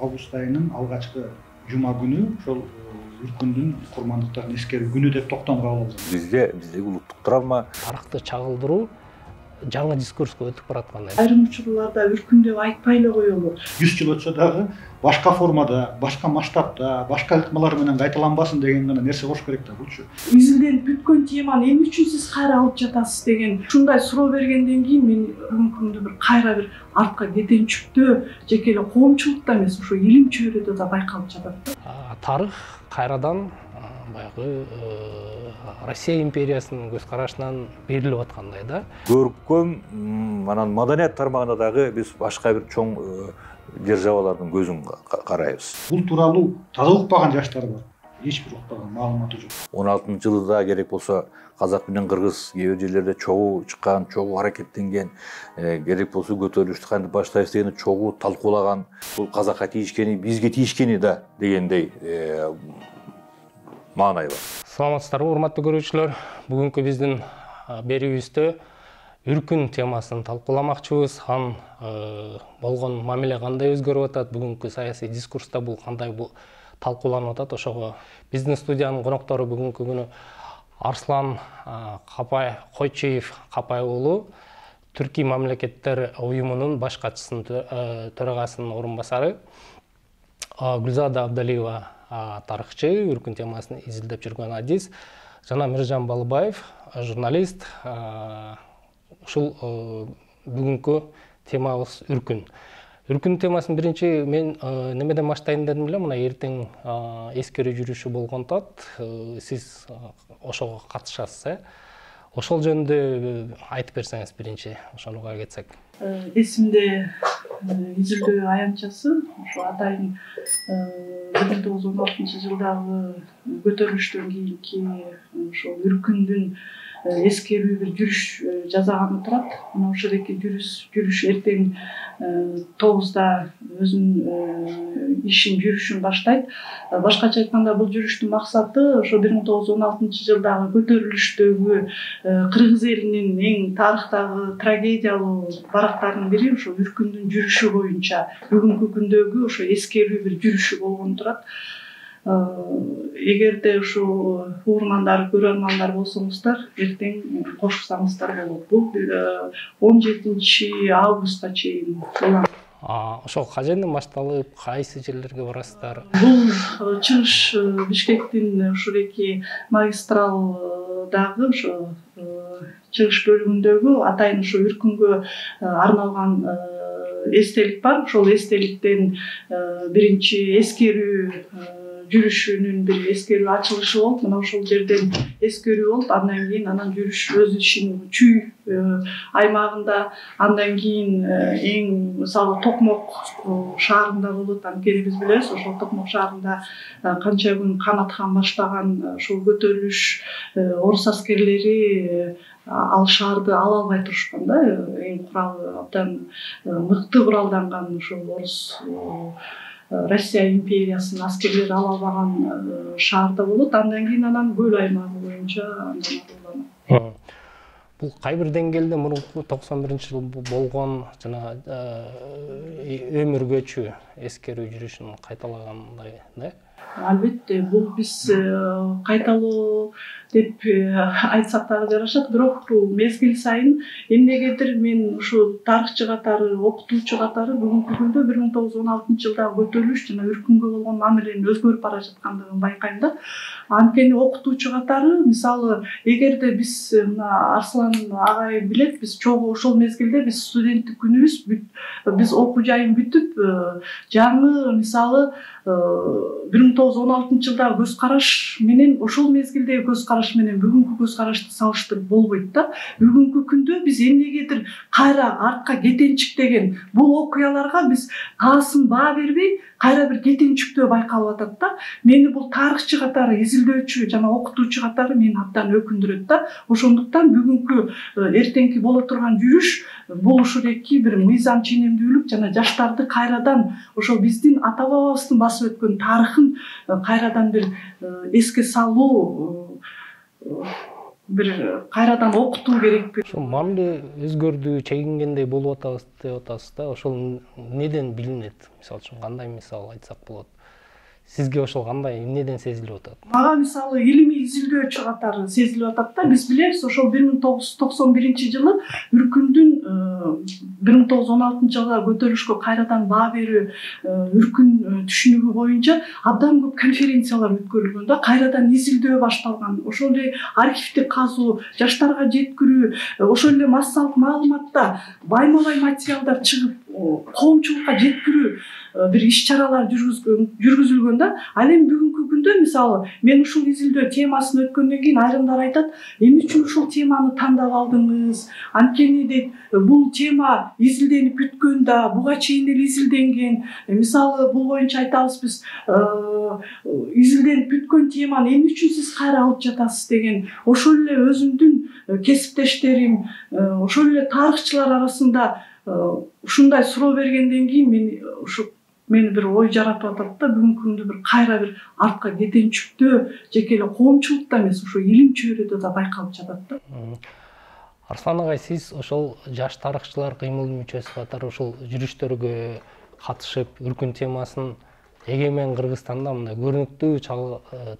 Август айынын алгачкы жума күнү ошол Үркүндүн курмандыктарын эскерүү күнү деп токтомго алынды. Биздеги улуттук травма тарыхты чагылдыруу жаңы дискурска өтүп бараткандай. Айрым учурларда Үркүн деп айтпай эле коелу. 100 жыл өтсө дагы башка формада, башка масштабта, башка ыкмалар менен кайталанбасын деген гана нерсе болуш керек да булчу. Изилденип бүткөн теманы эмне үчүн сиз кайра алып жатасыз деген ушундай суроо бергенден кийин мен бүгүнкү күндө бир кайра бир артка кетенчүктөө жеке эле коомчулукта эмес, ошо илим чөйрөдө да байкалып жатат. Тарых кайрадан баягы Россия империясынын көз карашынан берилип аткандай да. көркөм анан маданият тармагына дагы биз башка бир чоң державалардын көзүн карайбыз. Бул тууралуу таза укпаган жаштар бар. Эч бир укпаган маалыматы жок. 16-жылда керек болсо казак менен кыргыз кээ бир жерлерде чогуу чыккан, чогуу аракеттенген, керек болсо көтөрүлүштү кантип баштайбыз дегенди чогуу талкуулаган. Бул казакка тийишкени, бизге тийишкени да дегендей маанай бар. Саламатсыздарбы, урматтуу көрүүчүлөр. Бүгүнкү биздин берүүбүздө Үркүн темасын талкууламакчыбыз. Ан болгон мамиле кандай өзгөрүп атат, бүгүнкү саясий дискурста бул кандай талкууланып атат. Ошого биздин студиянын коноктору бүгүнкү күнү Арслан Койчиев Капай уулу, Түрки мамлекеттер уюмунун баш катчысынын төрагасынын орун басары, Гүлзада Абдалиева тарыхчы, Үркүн темасын изилдеп жүргөн адис, жана Миржан Балыбаев журналист. Ушул бүгүнкү темабыз Үркүн. Үркүн темасын биринчи мен немеден баштайын дедим эле, мына эртең эскерүү жүрүшү болгонтат, сиз ошого катышасыз, ошол жөнүндө айтып берсеңиз биринчи, ошонуга кетсек. Эсимде изилдөө аянтчасы ошо атайын 1916-жылдагы көтөрүлүштөн кийинки ошо Үркүндүн эскерүү бир жүрүш жасаганы турат. Мына ошодоки жүрүш эртең 9-да өзүнүн ишин жүрүшүн баштайт. Башкача айтканда бул жүрүштүн максаты ошо 1916-жылдагы көтөрүлүштөгү кыргыз элинин эң тарыхтагы трагедиялуу барактарынын бири ошо Үркүндүн жүрүшү боюнча бүгүнкү күндөгү ошо эскерүү бир жүрүшү болгон турат. Эгерде ушу уурмандар, көрөрмандар болсоңуздар, эртең кошсаңыздар болот. Бул 17 августка чейин болот. Ошол качандан башталып, кайсы жерлерге барасыздар? Бул чыгыш Бишкектин ушуреки магистралдагы ошо чыгыш бөлүгүндөгү атайын ошо Үркүнгө арналган эстелик бар. Ошол эстеликтен биринчи эскерүү жүрүшүнүн бир эскерүү ачылышы болуп, мына ошол жерден эскерүү болуп, андан кийин анан жүрүш өз ишин Чүй аймагында, андан кийин эң мисалы Токмок шаарында болот. Анткени биз билебиз, ошол Токмок шаарында канча күн канаткан баштаган ошол көтөрүлүш орус аскерлери ал шаарды ала албай турушкан да, эң куралы абдан мыкты куралданган ошол орус Россия империясынын аскерлери ала албаган шаарда болот. Андан кийин анан көл аймагы боюнча араланат. Бул кайбир деңгээлде мурунку 91-жылы болгон жана өмүргөчү эскерүү жүрүшүн кайталагандай да? Албетте, бул биз кайталоо деп айтсак дагы жарашат, бирок мезгил сайын эмнегедир мен ушу тарыхчы катары, окутуучу катары бүгүнкү күндө 1916-жылдагы көтөрүлүш жана Үркүнгө болгон мамиленин өзгөрүп бара жаткандыгын байкайм да. Анткени окутуучу катары, мисалы, эгерде биз мына Арслан агай билет, биз чогуу ошол мезгилде биз студенттик күнүбүз биз окуу жайын бүтүп, жаңы мисалы 1916-жылдагы көз караш менен ошол мезгилдеги көз караш менен бүгүнкү көз карашты салыштырып болбойт да. Бүгүнкү күндө биз эмнегедир кайра артка кетенчиктеген бул окуяларга биз таасын баа бербей, кайра бир кетенчиктөө байкалып атат да. Мени бул тарыхчы катары, изилдөөчү жана окутуучу катары мени абдан өкүндүрөт да. Ошондуктан бүгүнкү эртеңки боло турган жүрүш бул ушуреки бир мыйзам ченемдүүлүк жана жаштарды кайрадан ошол биздин ата бабабыздын басып өткөн тарыхын кайрадан бир эске салуу бир кайрадан окутуу керекпи? Ошол мамиле өзгөрдү, чегингендей болуп атабыз деп атасыз да. Ошол неден билинет? Мисалы үчүн кандай мисал айтсак болот? Сизге ошол кандай, эмнеден сезилип атат? Мага мисалы илимий изилдөө катары сезилип атат да. Биз билебиз, ошол 1991-жылы Үркүндүн 1916 жылга көтөрүлүшкө кайрадан баа берүү Үркүн түшүнүгү боюнча абдан көп конференциялар өткөрүлгөн да, кайрадан изилдөө башталган. Ошол эле архивдик казуу, жаштарга жеткирүү, ошол эле массалык маалыматта байма-бай материалдар чыгып, коомчулукка жеткирүү бир иш-чаралар жүргүзүлгөн да. Ал эми бүгүнкү күндө мисалы мен ушул изилдөө темасын өткөндөн кийин айрымдар айтат, эмне үчүн ушул теманы тандап алдыңыз? Анткени дейт, бул тема изилденип бүткөн да, буга чейин эле изилденген. Мисалы бул боюнча айтабыз биз, изилденип бүткөн теманы эмне үчүн сиз кайра алып жатасыз деген. Ошол эле өзүмдүн кесиптештерим, ошол эле тарыхчылар арасында ушундай суроо бергенден кийин мени бир ой жаратып атат да, бүгүнкү күндө бир кайра бир артка кетенчүктөө жеке эле коомчулукта эмес, ошо илим чөйрөдө да байкалып жатат да. Арслан агай, сиз ошол жаш тарыхчылар кыймылынын мүчөсү катары ушул жүрүштөргө катышып, Үркүн темасын эгемен Кыргызстанда мындай көрүнүктүү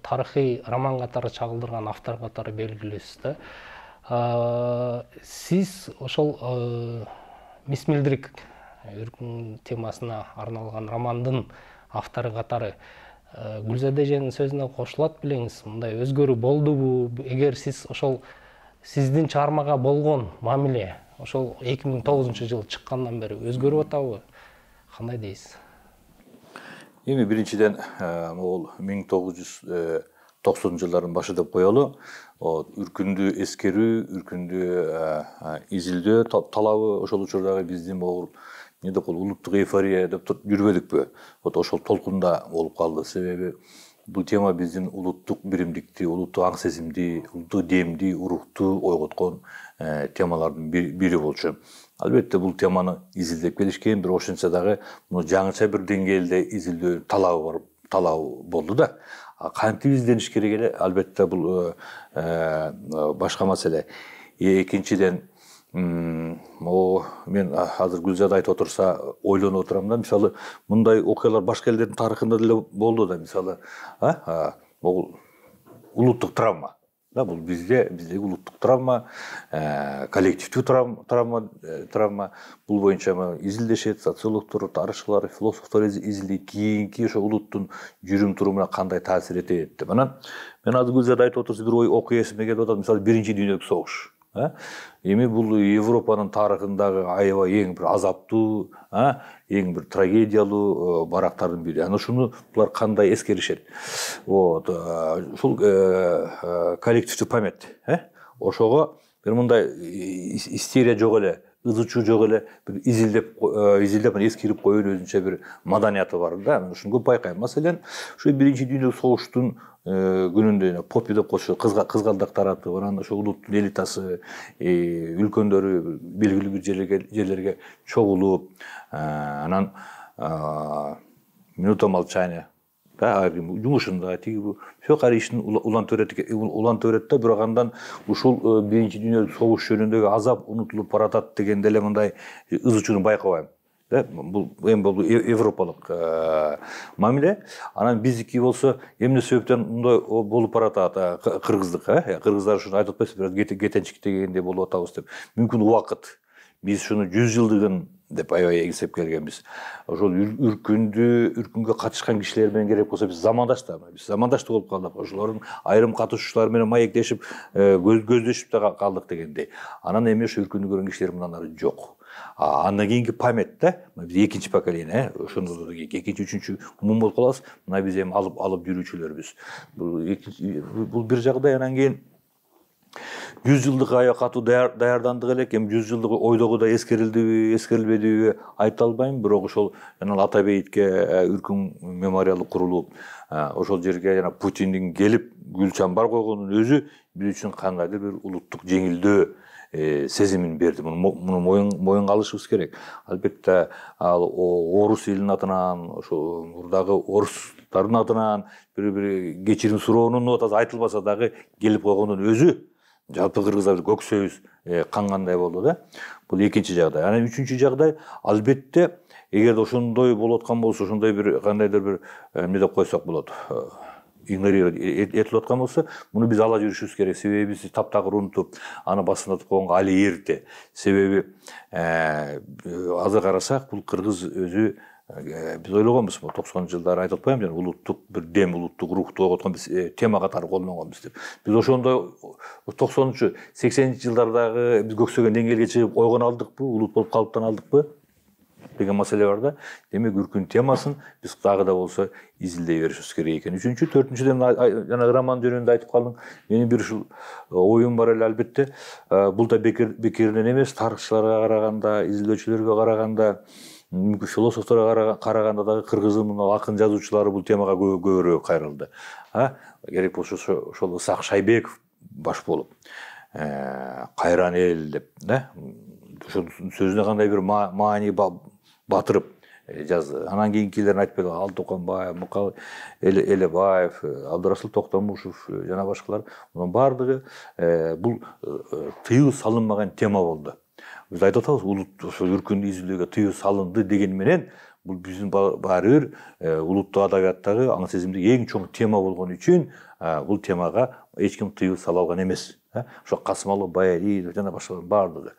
тарыхый роман катары чагылдырган автор катары белгилүүсүз да. Сиз ошол Мисс Милдрик Үркүн темасына арналган романдын автору катары Гүлзада эженин сөзүнө кошулат белеңиз? Мындай өзгөрүү болдубу? Эгер сиз ошол сиздин чыгармага болгон мамиле ошол 2009-жылы чыккандан бери өзгөрүп атабы? Кандай дейсиз? Эми биринчиден могул 1990 жылдардын башы деп коелу. Үркүндү эскерүү, Үркүндү изилдөө талабы ошол учурдагы биздин могул улуттук эйфория деп жүрбөдүкпү? Ошол толкунда болуп калды. Себеби бул тема биздин улуттук биримдикти, улуттук аң сезимди, улуттук демди, урукту ойготкон темалардын бири болчу. Албетте бул теманы изилдеп келишкен, бирок ошентсе дагы муну жаңыча бир деңгээлде изилдөө талабы болду да. Кантип издениш керек эле? Албетте бул башка маселе. Экинчиден, мен азыр Гүлзада айтып отурса ойлонуп отурам да, мисалы мындай окуялар башка элдердин тарыхында деле болду да, мисалы могул улуттук травма. Бул биздеги улуттук травма, коллективдүү травма. Бул боюнча изилдешет, социологдор, тарыхчылар, философтор изилдейт, кийинки ошо улуттун жүрүм турумуна кандай таасир этет деп. Анан мен азыр Гүлзада айтып отурса бир ой окуя эсиме келип атат, мисалы Биринчи дүйнөлүк согуш. Эми бул Европанын тарыхындагы аябай эң бир азаптуу, эң бир трагедиялуу барактардын бири. Аны ушуну булар кандай эскеришет? Ушул коллективдүү память, ошого бир мындай истерия жок эле, ызычуу жок эле, бир изилдеп эскерип коюунун өзүнчө бир маданияты бар да. Мен ушуну көп байкайм. Маселен, ушу Биринчи дүйнөлүк согуштун күнүндө поппи деп коюшат, кызгалдак таратып, анан ошо улуттун элитасы, үлкөндөрү белгилүү бир жерлерге чогулуп, анан минута молчания, жумушунда тиги все кайра ишин улантып берет да, бирок андан ушул Биринчи дүйнөлүк согуш жөнүндөгү азап унутулуп баратат деген деле мындай ызычууну байкабайм. Бул эми бул европалык мамиле. Анан биздики болсо эмне себептен мындай болуп баратат? Кыргыздык, кыргыздар ушуну айтып атпайсызбы, бираз кетенчиктегендей болуп атабыз деп. Мүмкүн убакыт. Биз шуну 100 жылдыгын деп аябай эңсеп келгенбиз. Ошол үркүнгө катышкан кишилер менен керек болсо биз замандаш болуп калдык. Ошолордун айрым катышуучулары менен маектешип, көздөшүп да калдык дегендей. Анан эми ошо үркүндү көргөн кишилер мындан ары жок. Андан кийинки память да, биз экинчи поколение, ошондо экинчи, үчүнчү умум болуп калабыз. Мына биз эми алып жүрүүчүлөрбүз. Бул бир жагдай. Анан кийин 100 жылдык аябай катуу даярдандык элек, эми 100 жылдык ойдогудай эскерилдиби, эскерилбедиби айта албайм, бирок ошол жана Атабейитке Үркүн мемориалы курулуп, ошол жерге жана Путиндин келип гүл чамбар койгонунун өзү биз үчүн кандайдыр бир улуттук жеңилдөө сезимин берди. Муну моюнга алышыбыз керек. Албетте ал орус элинин атынан, ошо мурдагы орустардын атынан бир кечирим суроонун нотасы айтылбаса дагы келип койгондун өзү жалпы кыргыздар көксөбүз кангандай болду да. Бул экинчи жагдай. Анан үчүнчү жагдай, албетте эгерде ошондой болуп аткан болсо, ошондой бир кандайдыр бир эмне деп койсок болот, игнорировать этилип аткан болсо, муну биз ала жүрүшүбүз керек. Себеби биз таптакыр унутуп, аны басындатып койгонго али эрте. Себеби азыр карасак, бул кыргыз өзү биз ойлогонбуз, 90-жылдары айтып атпайм, жана улуттук бир дем, улуттук рухту ойготкон биз тема катары колдонгонбуз деп. Биз ошондой 90-80-жылдардагы биз көксөгөн деңгээлге чыгып ойгоно алдыкпы, улут болуп калыптан алдыкпы деген маселе бар да. Демек үркүн темасын биз дагы да болсо изилдей беришибиз керек экен. Үчүнчү, төртүнчүдөн жана роман жөнүндө айтып калдың. Менин бир ушул оюм бар эле, албетте. Бул да бекеринен эмес, тарыхчыларга караганда, изилдөөчүлөргө караганда, философторго караганда дагы кыргыздын акын жазуучулары бул темага көбүрөөк кайрылды. Керек болсо ошол Ысак Шайбеков баш болуп, кайран эл деп, ошол сөзүнө кандай бир маани батырып жазды. Анан кийинкилерин айтып берди, Алтыканбаев, Мукал Элебаев, Абдырасыл Токтомушев жана башкалар. Мунун баардыгы бул тыюу салынмаган тема болду. Биз айтып атабыз, улут ошо үркүндү изилдөөгө тыюу салынды деген менен, бул биздин баары бир улуттук адабияттагы аң сезимдеги эң чоң тема болгон үчүн бул темага эч ким тыюу сала алган эмес. Ошо Касымалы Баялиев жана башкалар баардыгы.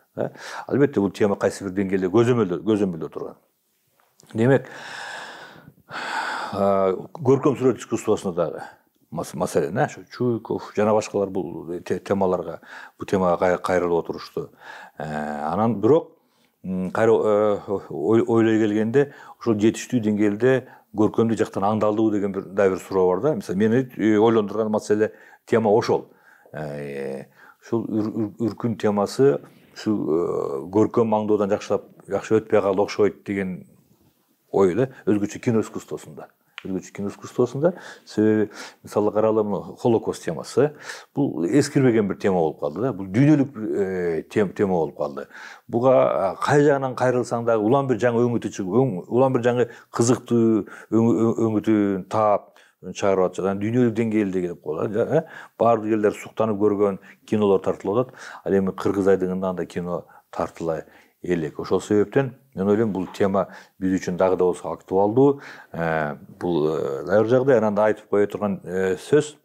Албетте бул тема кайсы бир деңгээлде көзөмөлдө турган. Демек, көркөм сүрөт искусствосуна дагы маселен, Чуйков жана башкалар бул темаларга, бул темага кайрылып отурушту. Анан бирок ойлой келгенде, ошол жетиштүү деңгээлде көркөмдүк жактан аңдалдыбы деген бир суроо бар да. Мисалы, мени ойлондурган маселе тема ошол. Ушул үркүн темасы көркөм аңдоодон жакшы өтпөй калды окшойт деген ой да, өзгөчө кино искусствосунда. Себеби мисалы каралым, Холокост темасы бул эскирбеген бир тема болуп калды да. Бул дүйнөлүк тема болуп калды. Буга кай жагынан кайрылсаң дагы улам бир жаңы өңүтү чыгып, улам бир жаңы кызыктуу өңүтүн таап чыгарып атышат. Дүйнөлүк деңгээлде келип калды. Баардык элдер суктанып көргөн кинолор тартылып атат. Ал эми Кыргыз айдыгында андай кино тартыла элек. Ошол себептен мен ойлойм, бул тема биз үчүн дагы да болсо актуалдуу. Бул дайыр жагдай. Анан да айтып кое турган сөз,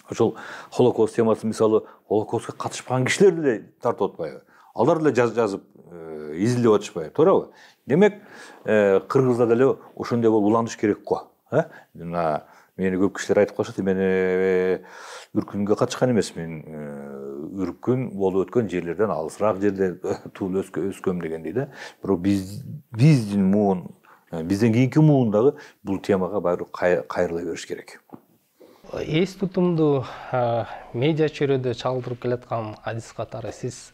ошол Холокост темасы, мисалы, Холокостко катышпаган кишилер деле тартып атпайбы? Алар деле жазып, изилдеп атышпайбы, туурабы? Демек, кыргызда деле ошондой болуп уланыш керек го. Мени көп кишилер айтып калышат, мен үркүнгө катышкан эмесмин. Үркүн болуп өткөн жерлерден алысыраак жерде туулуп өскөм дегендей да. Бирок биздин муун, бизден кийинки муун дагы бул темага баары кайрыла бериш керек. Эс тутумду медиа чөйрөдө чалдырып келаткан адис катары сиз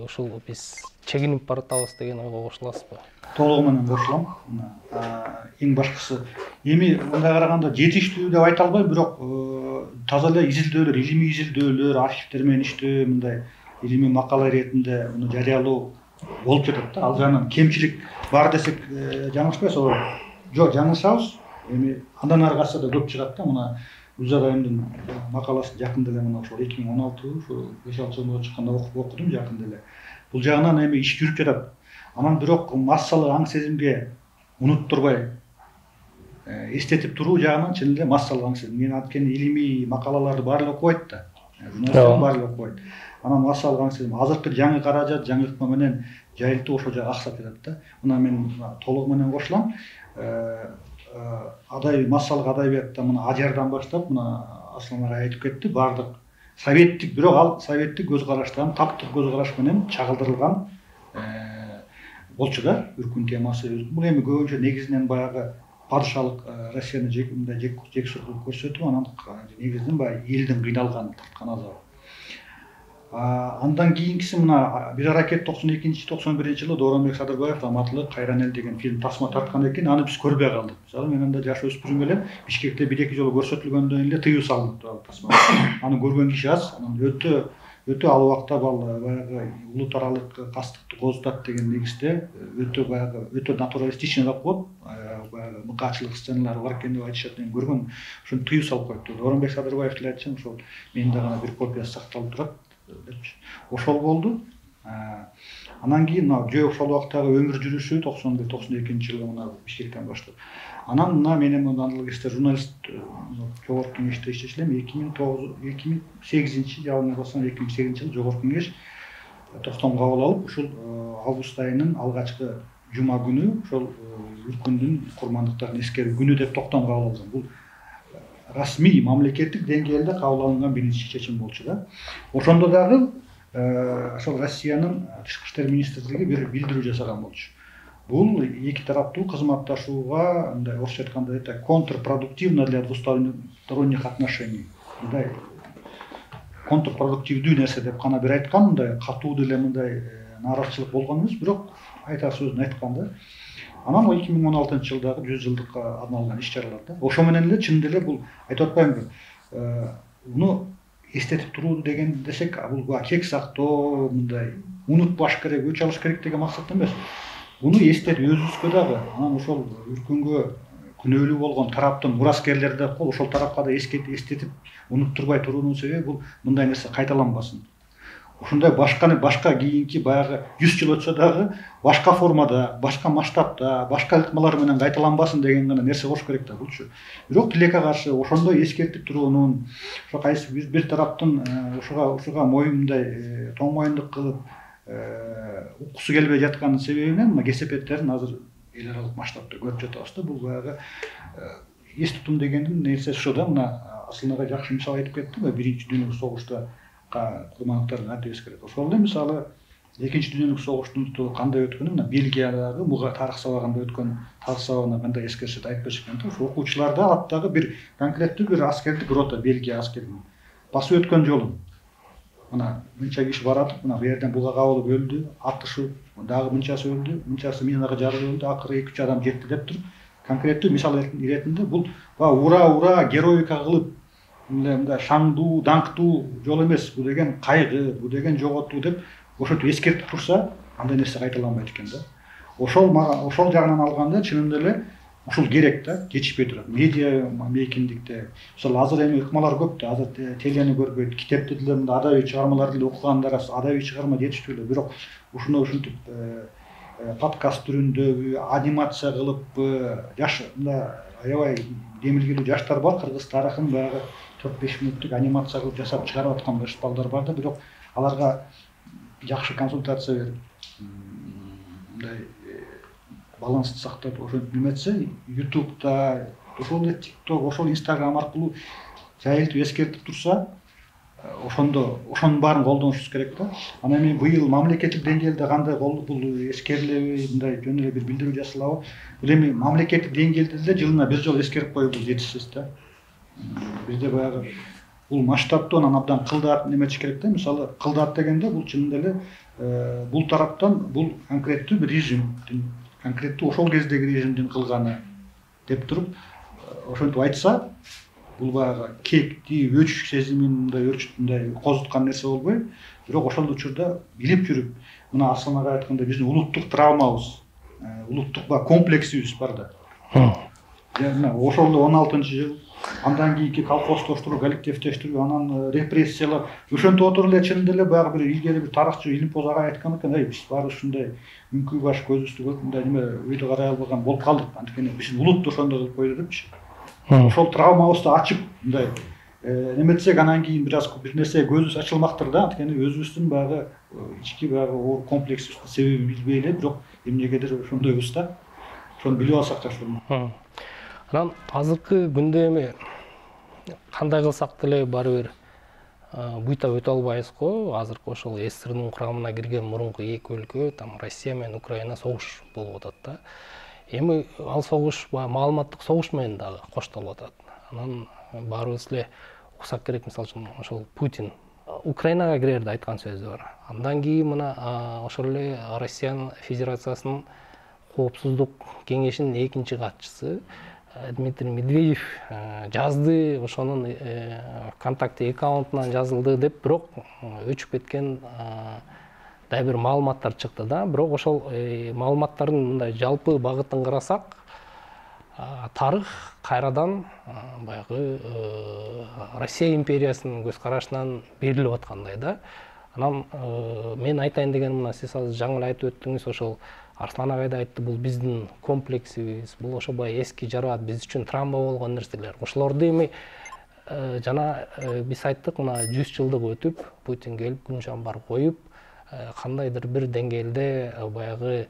ушул биз чегинип баратабыз деген ойго кошуласызбы? Толугу менен кошулам. Эң башкысы эми мындай караганда жетиштүү деп айта албайм, бирок таза эле изилдөөлөр, илимий изилдөөлөр, архивдер менен иштөө, мындай илимий макала иретинде муну жарыялоо болуп жатат да. Ал жагынан кемчилик бар десек жаңылышпайбыз, жок, жаңылышабыз. Эми андан ары качса да көп чыгат да. Мына Гүлзар айымдын макаласын жакында эле мына ошол 2016 ошол 5-6 жыл чыкканда окудум жакында эле. Бул жагынан эми иш жүрүп жатат. Анан бирок массалык аң сезимге унуттурбай эстетип туруу жагынан чын эле массалык аң сезим. Мен анткени илимий макалаларды баары окубайт да. Журналисттер баары окубайт. Анан массалык аң сезим азыркы жаңы каражат, жаңы ыкма менен жайылтуу ошол жака аксап жатат да. Мына мен толугу менен кошулам. Массалык адабиятта мына Ажардан баштап, мына Аслан агай айтып кетти, баардык советтик, бирок ал советтик көз караштан, таптык көз караш менен чагылдырылган болчу да. Үркүн темасы бул эми көбүнчө негизинен баягы падышалык Россияны жексурдук көрсөтүп, анан негизинен баягы элдин кыйналганын тарткан азабы. Андан кийинкиси мына бир аракет 92-91 жылы Дооронбек Садырбаев Алматылык Кайран эл деген фильм тасма тарткан экен, аны биз көрбөй калдык. Мисалы, мен анда жаш өспүрүм элем, Бишкекте 1-2 жолу көрсөтүлгөндөн эле тыюу салынып турат тасма. Аны көргөн киши аз, анан өтө ал убакта баягы улут аралык кастыкты козутат деген негизде өтө натуралистичный деп коет, баягы мыкаачылык сценалары бар экен деп айтышат. Мен көргөн ошону тыюу салып коюпту. Дооронбек Садырбаев деле айтчу, ошол менде гана бир копиясы сакталып турат. депчи. Ошол болду. Анан кийин мына жөө ошол убактагы өмүр жүрүшү 91-92 жылы мына Бишкектен баштап. Анан мына менин аналогисте журналист жогорку кеңеште иштеши элем 2008 же болбосо 2008 жылы жогорку кеңеш токтом кабыл алып, ушул август айынын алгачкы жума күнү ошол Үркүндүн курмандыктарын эскерүү күнү деп токтом кабыл алган. Бул расмий мамлекеттик деңгээлде кабыл алынган биринчи чечим болчу да. Ошондо дагы ошол Россиянын тышкы иштер министрлиги бир билдирүү жасаган болчу. Бул эки тараптуу кызматташууга, мындай орусча айтканда это контрпродуктивно для двусторонних отношений. Мындай контрпродуктивдүү нерсе деп гана бир айткан, мындай катуу деле мындай нааразычылык болгон эмес, бирок айтар сөзүн айткан да. Анан 2016 жылдагы 100 жылдыкка арналган иш-чаралар да. Ошо менен эле чын деле бул айтып атпаймынбы? Муну эстетип туруу деген десек, бул кек сактоо, мындай унутпаш керек, өч алыш керек деген максат эмес. Буну эстетип өзүбүзгө дагы, анан ошол Үркүнгө күнөөлүү болгон тараптын мураскерлери да ошол тарапка да эстетип унуттурбай туруунун себеби бул мындай нерсе кайталанбасын. Ушундай башка кийинки баягы 100 жыл өтсө дагы башка формада, башка масштабта, башка ыкмалар менен кайталанбасын деген гана нерсе болуш керек да булчу. Бирок тилекке каршы ошондой эскертип туруунун, ошо кайсы бир тараптын ушуга моюндай тоң моюндук кылып уккусу келбей жатканын себебинен мына кесепеттерин азыр эл аралык масштабта көрүп жатабыз да. Бул баягы эс тутум дегендин нерсеси ошо да. Мына Асылнагай жакшы мисал айтып кетти го, биринчи дүйнөлүк согушта курмандыктарын кантип эскерет. Ошол эле мисалы экинчи дүйнөлүк согуштун кандай өткөнүн мына Бельгиядагы муга тарых сабагында өткөн тарых сабагына кандай эскеришет айтып беришкен да. Ошо окуучуларда аттагы бир конкреттүү бир аскердик рота, Бельгия аскеринин басып өткөн жолун. Мына мынча киши баратып, мына бу жерден буга кабылып өлдү, атышып, дагы мынчасы өлдү, мынчасы минага жарылып өлдү, акыры 2-3 адам жетти деп туруп, конкреттүү мисал иретинде бул ура героика кылып мындай шаңдуу, даңктуу жол эмес, бул деген кайгы, бул деген жоготуу деп ошентип эскертип турса, андай нерсе кайталанбайт экен да. Ошол жагынан алганда чынында эле ушул керек да, кечишпей турат. Медиа мейкиндикте, мисалы азыр эми ыкмалар көп да, азыр телени көрбөйт, китепти деле мында адабий чыгармаларды деле окугандар аз, адабий чыгарма жетиштүү эле, бирок ушуну ушинтип подкаст түрүндөгү анимация кылып жаш мында аябай демилгелүү жаштар бар, кыргыз тарыхын баягы 4-5 мүнөттүк анимация кылып жасап чыгарып аткан балдар бар да, бирок аларга жакшы консультация берип мындай балансты сактап ошентип неметсе, YouTube'да, ошол эле TikTok, ошол Instagram аркылуу жайылтып эскертип турса, ошонун баарын колдонушубуз керек да. Анан эми быйыл мамлекеттик деңгээлде кандай болду, бул эскерилеби, мындай жөн эле бир билдирүү жасалабы? Бул эми мамлекеттик деңгээлде эле жылына бир жолу эскерип коюу бул жетишсиз да. Бизде баягы бул масштабтуу анан абдан кылдаат неметиш керек да. Мисалы кылдаат дегенде бул чынында эле бул тараптан бул конкреттүү бир режимдин, конкреттүү ошол кездеги режимдин кылганы деп туруп ошентип айтса, бул баягы кекти, өчүш сезимин мындай козуткан нерсе болбой, бирок ошол учурда билип жүрүп, мына Асылнагай айткандай биздин улуттук травмабыз, улуттук комплексибиз бар да. Мына ошол 16-жыл, андан кийинки колхоздоштуруу, коллективдештирүү, анан репрессиялар, ошентип отуруп эле чынында эле баягы бир илгери бир тарыхчы Илимпоз агай айткан экен, биз баары ушундай үңкү баш көзүбүздү көрүп мындай неме өйдө карай албаган болуп калдык, анткени биздин улут ошондой кылып койду депчи. Ошол травмабызды ачып мындай неметсек, анан кийин бир нерсе көзүбүз ачылмактыр да, анткени өзүбүздүн баягы ички баягы оор комплексибиздин себебин билбей эле, бирок эмнегедир ошондойбуз да. Ошону билип алсак жакшы болмок. Анан азыркы күндө эми кандай кылсак деле баары бир буйта өтө албайбыз го. Азыркы ошол СССРдин курамына кирген мурунку эки өлкө, там Россия менен Украина согуш болуп атат да. Эми ал согуш маалыматтык согуш менен дагы коштолуп атат. Анан баарыбыз эле уксак керек, мисалы үчүн ошол Путин Украинага кирерде айткан сөзү бар. Андан кийин мына ошол эле Россия Федерациясынын коопсуздук кеңешинин экинчи катчысы Дмитрий Медведев жазды, ошонун ВКонтакте аккаунтунан жазылды деп, бирок өчүп кеткен да бир маалыматтар чыкты да. Бирок ошол маалыматтардын мындай жалпы багытын карасак, тарых кайрадан баягы Россия империясынын көз карашынан берилип аткандай да. Анан мен айтайын дегеним мына сиз азыр жаңы эле айтып өттүңүз, ошол Арслан агай да айтты, бул биздин комплексибиз, бул ошо баягы эски жараат, биз үчүн травма болгон нерселер. Ошолорду эми жана биз айттык, мына 100 жылдык өтүп, Путин келип күн чамбар коюп, кандайдыр бир деңгээлде баягы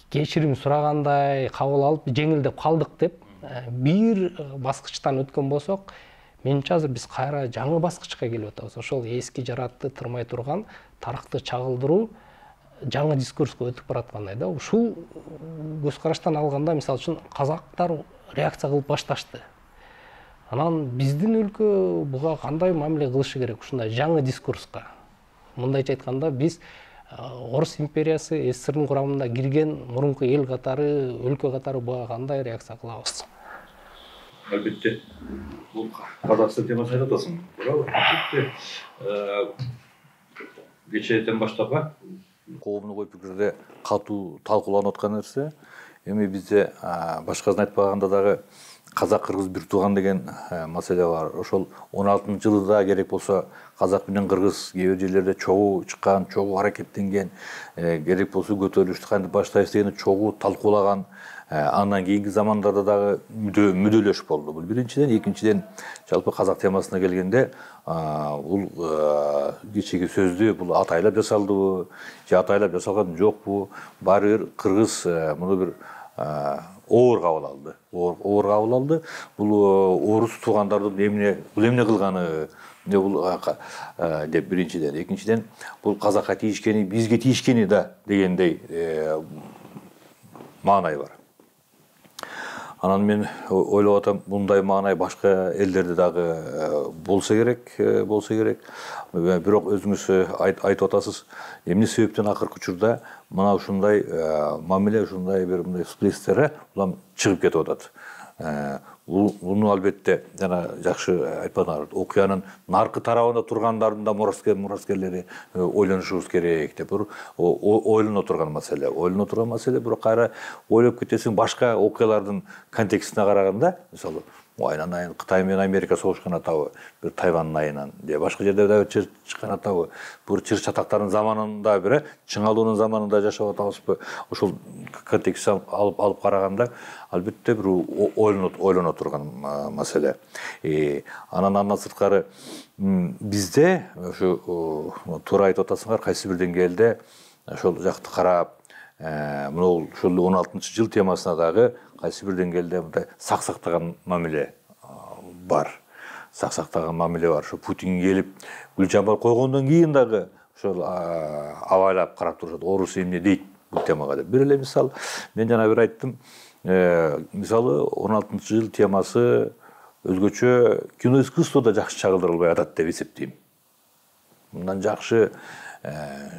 кечирим сурагандай кабыл алып, жеңилдеп калдык деп бир баскычтан өткөн болсок, менимче азыр биз кайра жаңы баскычка келип атабыз. Ошол эски жараатты тырмай турган, тарыхты чагылдыруу жаңы дискурска өтүп бараткандай да. Ушул көз караштан алганда, мисалы үчүн казактар реакция кылып башташты. Анан биздин өлкө буга кандай мамиле кылышы керек ушундай жаңы дискурска? Мындайча айтканда, биз Орус империясы СССРдин курамына кирген мурунку эл катары, өлкө катары буга кандай реакция кылабыз? Албетте, бул Казакстан темасын айтып атасың. Албетте, кечээден баштап коомдук ой пикирде катуу талкууланып аткан нерсе. Эми бизде башкасын айтпаганда дагы казак-кыргыз бир тууган деген маселе бар. Ошол 16-жылда керек болсо казак менен кыргыз кээ бир жерлерде чогуу чыккан, чогуу аракеттенген, керек болсо көтөрүлүштү кантип баштайбыз дегенди чогуу талкуулаган. Андан кийинки замандарда дагы мүдөлөш болду. Бул биринчиден, экинчиден жалпы казак темасына келгенде, бул кечеги сөздү бул атайлап жасалдыбы, же атайлап жасалган жокпу? Баары бир кыргыз муну бир оор кабыл алды. Оор кабыл алды. Бул орус туугандардын эмне кылганы деп биринчиден. Экинчиден, бул казакка тийишкени, бизге тийишкени да дегендей маанай бар. Анан мен ойлоп атам, мындай маанай башка элдерде дагы болсо керек. Бирок өзүңүз айтып атасыз, эмне себептен акыркы учурда мына ушундай мамиле, ушундай бир мындай всплесктери улам чыгып кетип атат. Буну албетте жана жакшы айтпадыңар, окуянын наркы тарабында тургандардын да мураскерлери ойлонушубуз керек деп ойлоно турган маселе. Бирок кайра ойлоп кетесиң, башка окуялардын контекстине караганда, мисалы, айнан айын Кытай менен Америка согушкан атабы, бир Тайвандын айынан, же башка жерде да чыккан атабы, бир чыр чатактардын заманында, бир чыңалуунун заманында жашап атабызбы? Ошол контекстти алып караганда, албетте бир ойлоно турган маселе. Андан сырткары бизде ошо туура айтып атасыңар, кайсы бир деңгээлде ошол жакты карап, ушул 16-жыл темасына дагы кайсы бир деңгээлде мындай саксактаган мамиле бар. Ошо Путин келип гүл чамбар койгондон кийин дагы ошол абайлап карап турушат. Орус эмне дейт бул темага деп. Бир эле мисал, мен жана бир айттым. Мисалы 16-жыл темасы өзгөчө киноискусствода жакшы чагылдырылбай атат деп эсептейм. Мындан жакшы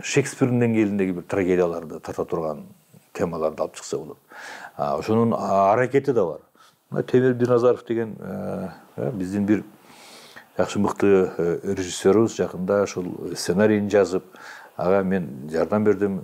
Шекспирдин деңгээлиндеги бир трагедияларды тарта турган темаларды алып чыкса болот. Ошонун аракети да бар. Темир Бирназаров деген биздин бир жакшы мыкты режиссерубуз, жакында ушул сценарийин жазып, ага мен жардам бердим,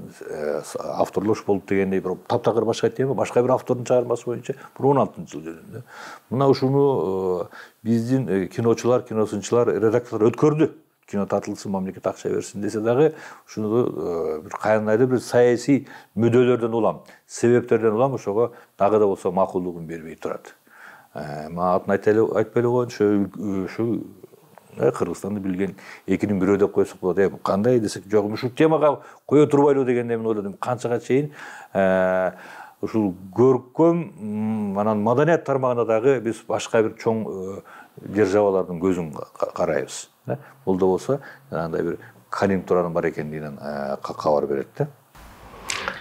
авторлош болуп дегендей бир таптакыр башка тема, башка бир автордун чыгармасы боюнча бир 16-жыл жөнүндө. Мына ушуну биздин киночулар, киносунчулар, редакторлор өткөрдү. Кино татылсын, мамлекет акча берсин десе дагы, ушуну бир кайындайдыр бир саясий мүдөлөрдөн улам, себептерден улам ошого дагы да болсо макулдугун бербей турат. Мага атын айтпай эле коеюн, ушу Кыргызстанды билген экинин бирөө деп койсок болот. Кандай десек, жок, ушул темага кое турбайлы дегенде мен ойлодум, канчага чейин ушул көркөм, анан маданият тармагында дагы биз башка бир чоң державалардын көзүн карайбыз. Бул да болсо, андай бир конъюнктуранын бар экендигинен кабар берет да.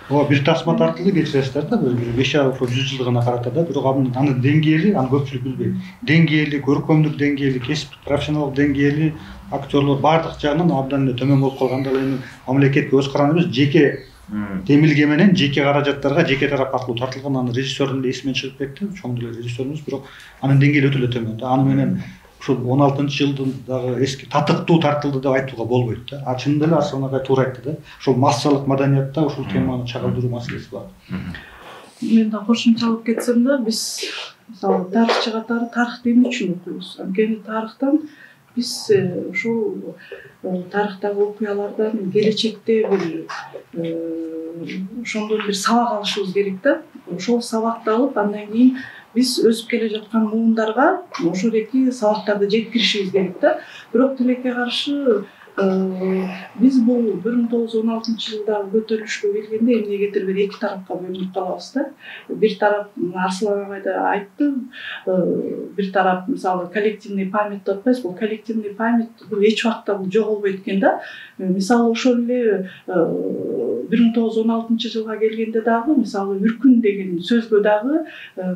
Бир тасма тартылды кетиресиздер да, бир 5-6 100 жылдыгына карата да, бирок анын деңгээли, аны көпчүлүк билбейт. Деңгээли, көркөмдүк деңгээли, кесиптик профессионалдык деңгээли, актерлор бардык жагынан абдан эле төмөн болуп калганда эле мамлекетке өз караны эмес, жеке демилге менен жеке каражаттарга жеке тарап аркылуу тартылган. Анын режиссердун да эсимен чыгып кетти, чоң деле режиссерубуз, бирок анын деңгээли өтө эле төмөн да. Аны менен ушул 16-жылдын дагы эски татыктуу тартылды деп айтууга болбойт да. Чынында эле Арслан агай туура айтты да. Ошол массалык маданиятта ушул теманы чагылдыруу маселеси бар. Мен да кошумчалап кетсем да, биз мисалы тарыхчы катары тарыхты эмне үчүн окуйбуз? Анткени тарыхтан биз ушул тарыхтагы окуялардан келечекте бир ошондон бир сабак алышыбыз керек да. Ошол сабакты алып, андан кийин биз өсүп келе жаткан муундарга ошол эки сабактарды жеткиришибиз керек да. Бирок тилекке каршы биз бул 1916 жылдагы көтөрүлүшкө келгенде эмнегедир бир эки тарапка бөлүнүп калабыз да. Бир тарап Арслан агай да айтты, бир тарап мисалы коллективный память деп атпайбыз, бул коллективный память бул эч убакта бул жоголбойт экен да. Мисалы ошол эле 1916 жылга келгенде дагы мисалы үркүн деген сөзгө дагы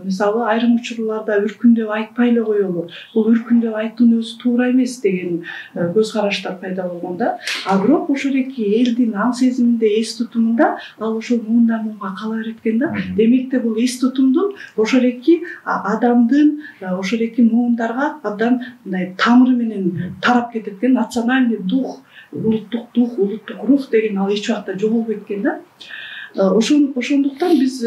мисалы айрым учурларда үркүн деп айтпай эле коелу. Бул үркүн деп айтуунун өзү туура эмес деген көз караштар пайда болгон да. А бирок ошол эки элдин аң сезиминде, эс тутумунда ал ошол муундан муунга кала берет экен да. Демек де бул эс тутумдун ошол эки адамдын ошол эки муундарга абдан мындай тамыры менен тарап кетет экен. Национальный дух, улуттук рух деген ал эч убакта жоголбойт экен да. Ошондуктан биз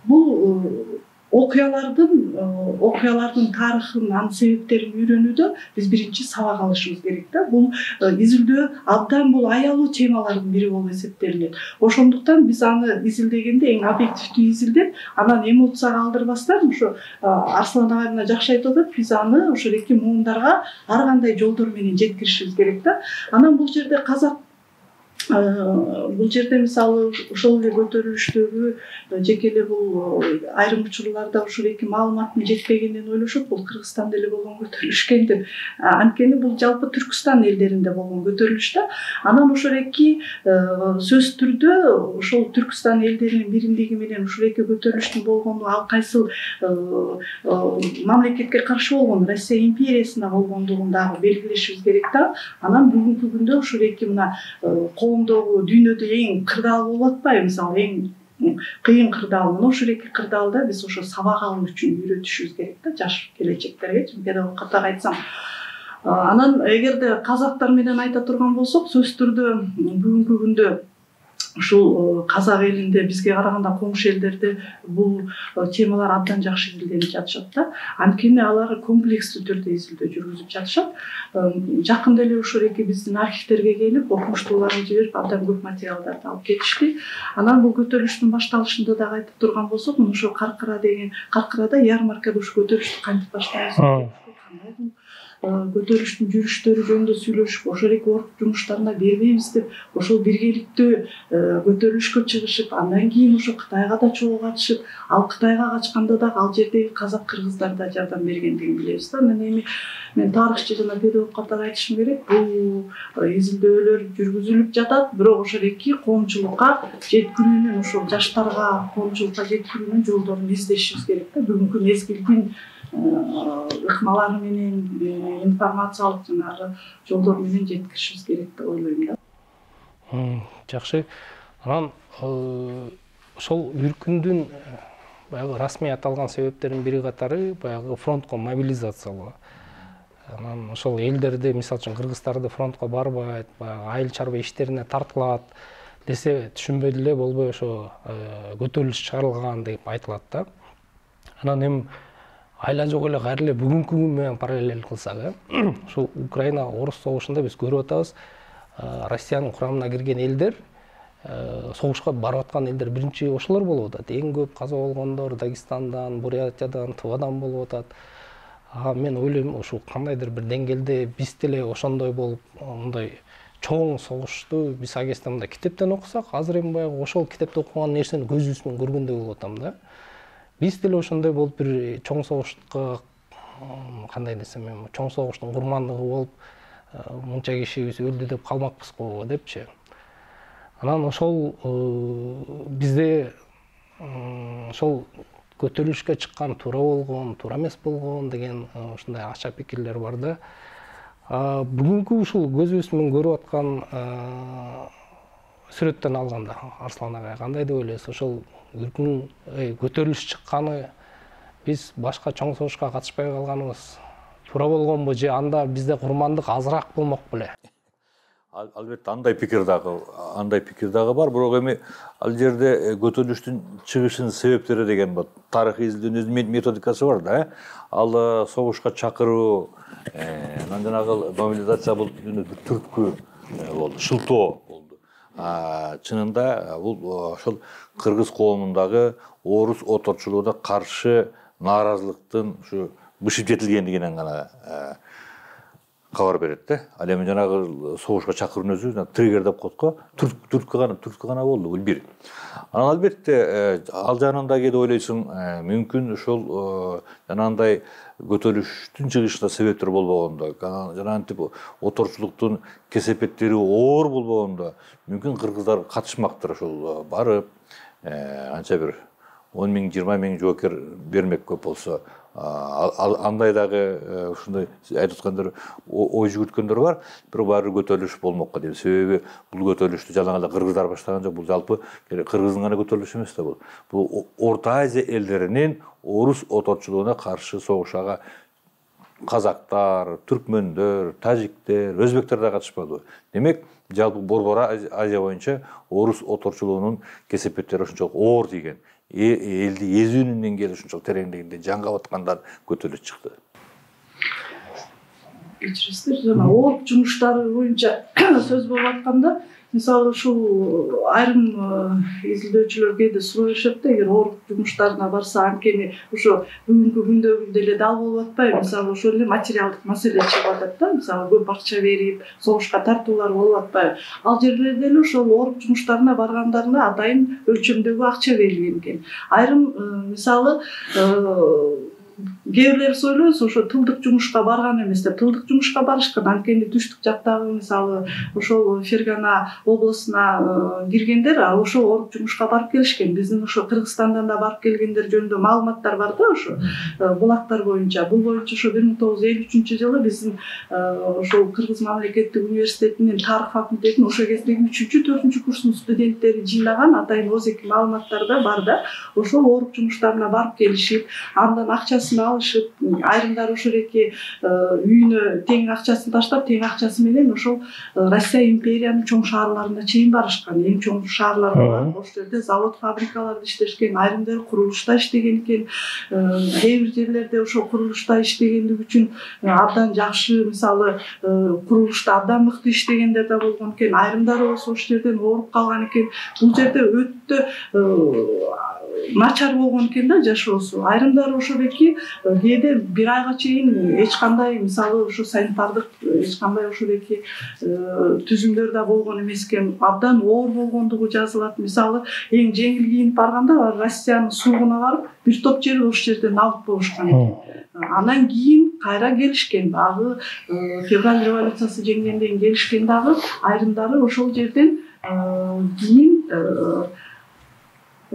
бул окуялардын тарыхын, анын себептерин үйрөнүүдө биз биринчи сабак алышыбыз керек да. Бул изилдөө абдан бул аялуу темалардын бири болуп эсептелинет. Ошондуктан биз аны изилдегенде эң объективдүү изилдеп, анан эмоцияга алдырбастан ошо Арслан агай мына жакшы айтып атат, биз аны ошол эки муундарга ар кандай жолдор менен жеткиришибиз керек да. Анан бул жерде мисалы ошол эле көтөрүлүштөгү жеке эле бул айрым учурларда ошол эки маалыматтын жетпегенин ойлошот, бул Кыргызстанда эле болгон көтөрүлүш экен деп. Анткени бул жалпы Түркстан элдеринде болгон көтөрүлүш да. Анан ошол эки сөзсүз түрдө ошол Түркстан элдеринин биримдиги менен ошол эки көтөрүлүштүн болгону ал кайсыл мамлекетке каршы болгон, Россия империясына болгондугун дагы белгилешибиз керек да. Анан бүгүнкү күндө ошол эки мына коомдогу дүйнөдө эң кырдаал болуп атпайбы, мисалы эң кыйын кырдаал. Мына ошол эки кырдаалда биз ошо сабак алуу үчүн үйрөтүшүбүз керек да, жаш келечектерге, педагог катары айтсам. Анан эгерде казактар менен айта турган болсок, сөзсүз түрдө бүгүнкү күндө ушул казак элинде бизге караганда коңшу элдерде бул темалар абдан жакшы изилденип жатышат да. Анткени алар комплекстүү түрдө изилдөө жүргүзүп жатышат. Жакында эле ошол эки биздин архивтерге келип, окумуштууларын жиберип, абдан көп материалдарды алып кетишти. Анан бул көтөрүлүштүн башталышында дагы айтып турган болсок, мына ошо Каркырада ярмаркада ушу көтөрүлүштү кантип баштайбыз, көтөрүлүштүн жүрүштөрү жөнүндө сүйлөшүп, ошол эки орг жумуштарына бербейбиз деп, ошол биргеликтүү көтөрүлүшкө чыгышып, андан кийин ошо Кытайга да чогуу катышып, ал Кытайга качканда дагы ал жердеги казак кыргыздар да жардам бергендигин билебиз да. Мен тарыхчы жана педагог катары айтышым керек, бул изилдөөлөр жүргүзүлүп жатат, бирок ошол эки коомчулукка жеткирүүнүн, ошол жаштарга коомчулукка жеткирүүнүн жолдорун издешибиз керек да. Бүгүнкү мезгилдин ыкмалары менен, информациялык жанагы жолдор менен жеткиришибиз керек деп ойлойм да. Жакшы. Анан ошол үркүндүн баягы расмий аталган себептердин бири катары баягы фронтко мобилизациялоо. Анан ошол элдерди, мисалы үчүн кыргыздарды фронтко барбайт, баягы айыл чарба иштерине тартылат десе түшүнбөй деле болбой ошо көтөрүлүш чыгарылган деп айтылат да. Анан эми айла жок эле кайра эле бүгүнкү күн менен параллель кылсак, ушул Украина Орус согушунда биз көрүп атабыз, Россиянын курамына кирген элдер, согушка барып аткан элдер биринчи ошолор болуп атат. Эң көп каза болгондор Дагестандан, Бурятиядан, Тывадан болуп атат. Мен ойлойм, ушул кандайдыр бир деңгээлде биз деле ошондой болуп, мындай чоң согушту биз агесте мындай китептен окусак, азыр эми баягы ошол китепте окуган нерсени көзүбүз менен көргөндөй болуп атам да. Биз деле ошондой болуп бир чоң согушка, кандай десем эми, чоң согуштун курмандыгы болуп, мынча кишибиз өлдү деп калмакпыз го депчи. Анан ошол бизде ошол көтөрүлүшкө чыккан туура болгон, туура эмес болгон деген ушундай ача пикирлер бар да. Бүгүнкү ушул көзүбүз менен көрүп аткан сүрөттөн алганда, Арслан агай кандай деп ойлойсуз? Ошол үркүн көтөрүлүш чыкканы биз башка чоң согушка катышпай калганыбыз туура болгонбу же анда бизде курмандык азыраак болмок беле? Албетте андай пикир дагы бар, бирок эми ал жерде көтөрүлүштүн чыгышынын себептери деген бар. Тарыхый изилдөөнүн өзүнүн методикасы бар да. Ал согушка чакыруу, анан жанагы мобилизация бул түрткү болду, шылтоо болду. Чынында бул ошол кыргыз коомундагы орус оторчулугуна каршы нааразылыктын ушу бышып жетилгендигинен гана кабар берет да. Ал эми жанагы согушка чакыруунун өзү триггер деп коет го. Түрткү гана болду, бул бир. Анан албетте ал жагынан да кээде ойлойсуң, мүмкүн ошол жанагындай көтөрүлүштүн чыгышына себептер болбогондо, жанагынтип оторчулуктун кесепеттери оор болбогондо, мүмкүн кыргыздар катышмактыр ошол барып, анча бир 10 миң, 20 миң жоокер бермек көп болсо, андай дагы ушундай айтып аткандар ой жүгүрткөндөр бар, бирок баары көтөрүлүш болмокко дейм. Себеби бул көтөрүлүштү жалаң эле кыргыздар баштаган жок, бул жалпы кыргыздын гана көтөрүлүшү эмес да бул. Бул Орто Азия элдеринин орус оторчулугуна каршы согушага казактар, түркмөндөр, тажиктер, өзбектер да катышпады. Демек, жалпы Борбор Азия боюнча орус оторчулугунун кесепеттери ушунчалык оор тийген. Элди эзүүнүн деңгээли ушунчалык тереңдигинде жаңгап аткандан көтөрүлүп чыкты. Кечиресиздер, жана оор жумуштары боюнча сөз болуп атканда, мисалы ушул айрым изилдөөчүлөр кээде суроо беришет да, эгер оор жумуштарына барса, анткени ошо бүгүнкү күндөгү деле дал болуп атпайбы? Мисалы ошол эле материалдык маселе чыгып атат да, мисалы көп акча берип, согушка тартуулар болуп атпайбы? Ал жерлерде деле ошол оор жумуштарына баргандарына атайын өлчөмдөгү акча берилген экен. Айрым мисалы кээ бирлери ойлойбуз, ошо тылдык жумушка барган эмес деп, тылдык жумушка барышкан. Анткени түштүк жактагы мисалы ошол Фергана областына киргендер ошо оор жумушка барып келишкен. Биздин ошо Кыргызстандан да барып келгендер жөнүндө маалыматтар бар да, ошо булактар боюнча. Бул боюнча ошо 1953-жылы биздин ошол Кыргыз мамлекеттик университетинин тарых факультетинин ошо кездеги 3-4 курстун студенттери жыйнаган атайын озеки маалыматтарда бар да. Ошол оор жумуштарына барып келишип, андан акчасын алышып, айрымдары ошол эки үйүнө тең акчасын таштап, тең акчасы менен ошол Россия империянын чоң шаарларына чейин барышкан. Эң чоң шаарларга барып, ошол жерде завод, фабрикаларда иштешкен, айрымдары курулушта иштеген экен. Кээ бир жерлерде ошол курулушта иштегендиги үчүн абдан жакшы, мисалы курулушта абдан мыкты иштегендер да болгон экен. Айрымдары болсо ошол жерден ооруп калган экен. Бул жерде өтө начар болгон экен да жашоосу. Айрымдары ошодеки кээде бир айга чейин эч кандай, мисалы ошо санитардык эч кандай ошодеки түзүмдөр да болгон эмес экен. Абдан оор болгондугу жазылат. Мисалы эң жеңил кийинип барганда Россиянын суугуна барып, бир топ жери ошол жерден алып болушкан экен. Анан кийин кайра келишкен, дагы февраль революциясы жеңгенден кийин келишкен дагы айрымдары ошол жерден кийин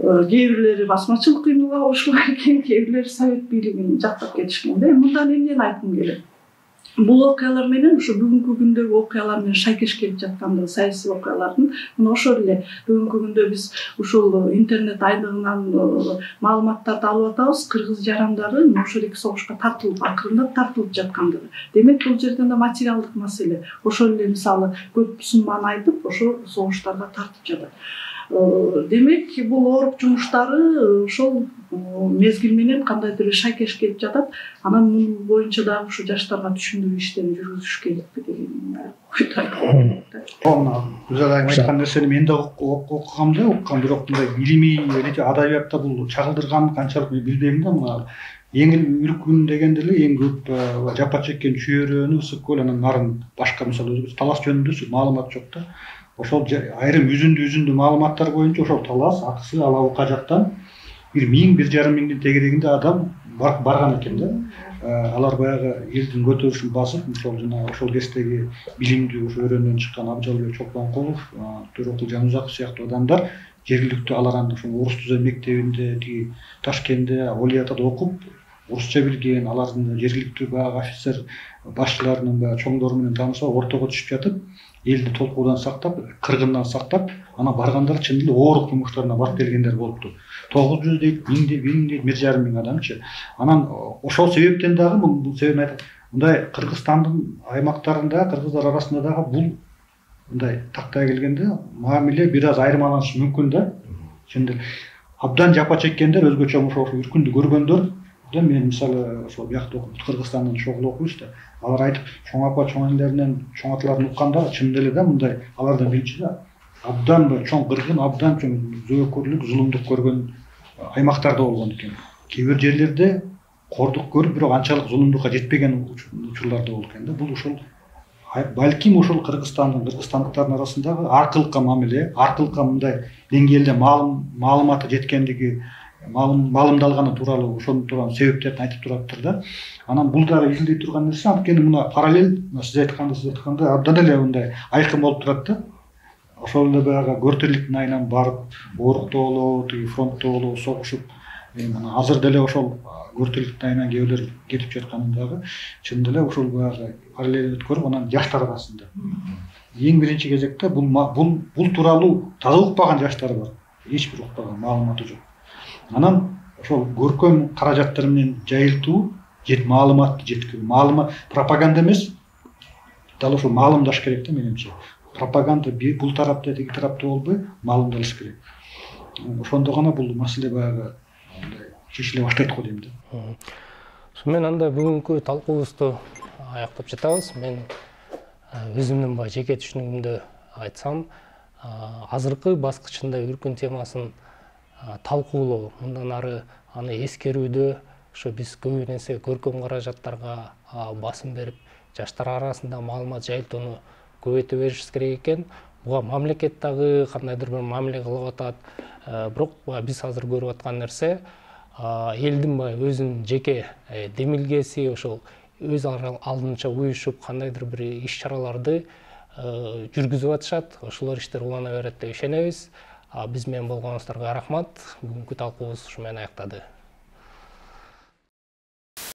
кээ бирлери басмачылык кыймылга кошулган экен, кээ бирлери совет бийлигин жактап кетишкен да. Мындан эмнени айткым келет? Бул окуялар менен ошо бүгүнкү күндөгү окуялар менен шайкеш келип жаткандыгы, саясий окуялардын. Мына ошол эле бүгүнкү күндө биз ушул интернет айдыгынан маалыматтарды алып атабыз. Кыргыз жарандары ошол эки согушка тартылып, акырындап тартылып жаткандыгы. Демек бул жерден да материалдык маселе. Ошол эле мисалы көп сумманы айтып, ошол согуштарга тартып жатат. Демек бул оорук жумуштары ошол мезгил менен кандайдыр бир шайкеш келип жатат. Анан мун боюнча дагы ушу жаштарга түшүндүрүү иштерин жүргүзүш керекпи деген ойду айтам. Гүзел айым айткан нерсени мен да окугам, бирок мындай илимий адабиятта бул чагылдырган канчалык билбейм да. Мына Эңил үркүн дегенде эле эң көп жапа чеккен Чүйөрөнү, Ысык көл, анан нарын башка мисалы өзүбүз талас жөнүндө маалымат жок да. Ошол айрым үзүндүү маалыматтар боюнча ошол талас, Аксы, Алабука жактан 1000–1,5 миңдин тегерегинде адам барган экен да. Алар баягы элдин көтөрүшүн басып, ошол кездеги билимдүү ошо өрөндөн чыккан Абжалбек Чолпонкулов, Төрөкул Жанузаков сыяктуу адамдар жергиликтүү алар анда ошол орус түзөө мектебинде, тиги Ташкентте, Олиятада окуп, орусча билген, алардын жергиликтүү баягы офицер башчыларынын баягы чоңдору менен таанышып, ортого түшүп жатып, элди толкуудан сактап, кыргындан сактап, анан баргандар чын эле оорук жумуштарына барып келгендер болупту. 900 дейт, 1000 дейт, 1,5 миң адамчы. Анан ошол себептен дагы бул себебин айтат. Мындай Кыргызстандын аймактарында, кыргыздар арасында дагы бул мындай тактай келгенде мамиле бир аз айырмаланышы мүмкүн да. Şimdi абдан жапа чеккендер, өзгөчө ошо үркүндү көргөндөр да, мен мисалы ошо биякта окуп, Кыргызстандан шогул окуйбуз да. Алар айтып, чоң апа чоң энелеринен чоң аталарын укканда чын эле да мындай алардан биринчи да абдан чоң кыргын, абдан чоң зөөкөрлүк, зулумдук көргөн аймактарда болгон экен. Кээ бир жерлерде кордук көрүп, бирок анчалык зулумдукка жетпеген учурларда болду экен да. Бул ушул балким ушул Кыргызстандын, кыргызстандыктардын арасындагы аркылыкка мамиле, аркылыкка мындай деңгээлде маалыматы жеткендиги, маалымдалганы тууралуу ошонун тууралуу себептерин айтып тураттыр да. Анан бул дагы изилдей турган нерсе, анткени мына параллель сиз айткандай абдан эле мындай айкын болуп турат да. Ошол эле баягы көртөрлүктүн айынан барып, ооруктоолу, тиги фронттоолу согушуп, мына азыр деле ошол көртөрлүктүн айынан кээбилер кетип жатканын дагы чын эле ошол баягы параллель өткөрүп, анан жаштар арасында. Эң биринчи кезекте бул тууралуу таза укпаган жаштар бар. Эч бир укпаган, маалыматы жок. Анан ошол көркөм каражаттар менен жайылтуу, маалыматты жеткирүү, маалымат пропаганда эмес, дал ошол маалымдаш керек да менимче. Пропаганда бул тарапта, тиги тарапта болбой, маалымдалыш керек. Ошондо гана бул маселе баягы чечиле баштайт го дейм да. Ошо менен анда бүгүнкү талкуубузду аяктап жатабыз. Мен өзүмдүн жеке түшүнүгүмдү айтсам, азыркы баскычында үркүн темасын талкуулоо, мындан ары аны эскерүүдө ошо биз көбү нерсе көркөм каражаттарга басым берип, жаштар арасында маалымат жайылтууну көбөйтө беришибиз керек экен. Буга мамлекет дагы кандайдыр бир мамиле кылып атат. Бирок биз азыр көрүп аткан нерсе элдин өзүнүн жеке демилгеси, ошол өз алдынча уюшуп кандайдыр бир иш-чараларды жүргүзүп атышат. Ошолор иштер улана берет деп ишенебиз. Биз менен болгонуңуздарга рахмат. Бүгүнкү талкуубуз ушу менен аяктады.